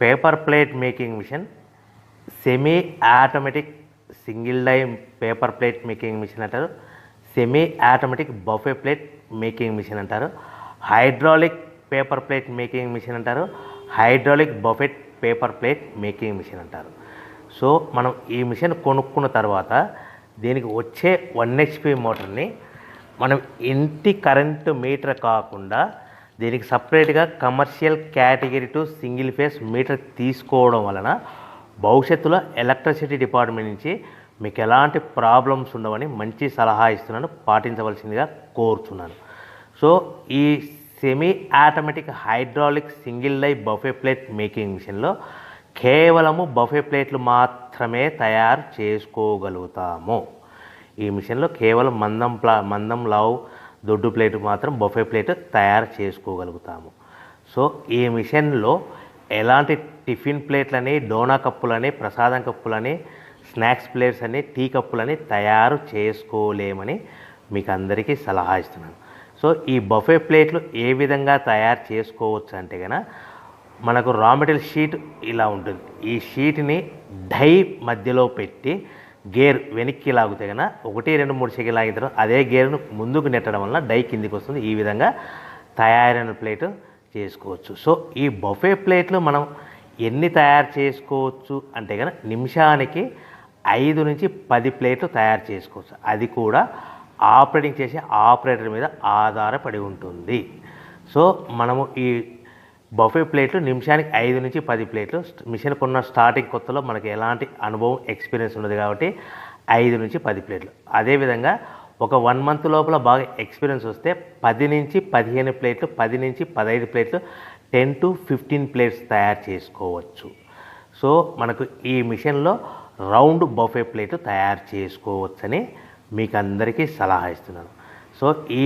Paper plate making machine, semi automatic single die paper plate making machine అంటారు, semi automatic buffet plate making machine అంటారు, hydraulic paper plate making machine అంటారు, hydraulic buffet paper plate making machine అంటారు. So మనం ఈ machine కొనుక్కున్న తర్వాత దీనికి వచ్చే 1 HP మోటార్ని మనం ఇంటి కరెంటు మీటర్ కాకుండా దీనికి సపరేట్గా commercial category to single phase metre తీసుకోవడం వలన భవిష్యత్తులో ఎలక్ట్రిసిటీ డిపార్ట్మెంట్ నుంచి మీకు ఎలాంటి ప్రాబ్లమ్స్ ఉండవని మంచి సలహా ఇస్తున్నాను, పాటించవలసిందిగా కోరుతున్నాను. సో ఈ semi automatic hydraulic single die buffet plate making మిషన్లో కేవలము బఫే ప్లేట్లు మాత్రమే తయారు చేసుకోగలుగుతాము. ఈ మిషన్లో కేవలం మందం లావు దొడ్డు ప్లేట్ మాత్రం బఫే ప్లేట్ తయారు చేసుకోగలుగుతాము. సో ఈ మిషన్లో ఎలాంటి టిఫిన్ ప్లేట్లని, డోనా కప్పులని, ప్రసాదం కప్పులని, స్నాక్స్ ప్లేట్స్ అని, టీ కప్పులని తయారు చేసుకోలేమని మీకు అందరికీ సలహా ఇస్తున్నాను. సో ఈ బఫే ప్లేట్లు ఏ విధంగా తయారు చేసుకోవచ్చు అంటే కనుక మనకు రా మెటీరియల్ షీట్ ఇలా ఉంటుంది. ఈ షీట్ని డై మధ్యలో పెట్టి గేర్ వెనక్కి లాగితే కనుక 1, 2, 3 సెకండ్లు లాగిన తర్వాత అదే గేర్ను ముందుకు నెట్టడం వలన డై కిందికి వస్తుంది. ఈ విధంగా తయారైన ప్లేట్ చేసుకోవచ్చు. సో ఈ బఫే ప్లేట్లు మనం ఎన్ని తయారు చేసుకోవచ్చు అంటే కనుక నిమిషానికి 5 నుంచి 10 ప్లేట్లు తయారు చేసుకోవచ్చు. అది కూడా ఆపరేటింగ్ చేసే ఆపరేటర్ మీద ఆధారపడి ఉంటుంది. సో మనము ఈ బఫే ప్లేట్లు నిమిషానికి 5 నుంచి 10 ప్లేట్లు, మిషన్ కొన్న స్టార్టింగ్ కొత్తలో మనకి ఎలాంటి అనుభవం ఎక్స్పీరియన్స్ ఉన్నది కాబట్టి 5 నుంచి 10 ప్లేట్లు. అదేవిధంగా ఒక 1 మంత్ లోపల బాగా ఎక్స్పీరియన్స్ వస్తే 10 నుంచి 15 ప్లేట్లు, 10 నుంచి 15 ప్లేట్లు, 10 to 15 ప్లేట్స్ తయారు చేసుకోవచ్చు. సో మనకు ఈ మిషన్లో రౌండ్ బఫే ప్లేట్ తయారు చేసుకోవచ్చని మీకు అందరికీ సలహా ఇస్తున్నాను. సో ఈ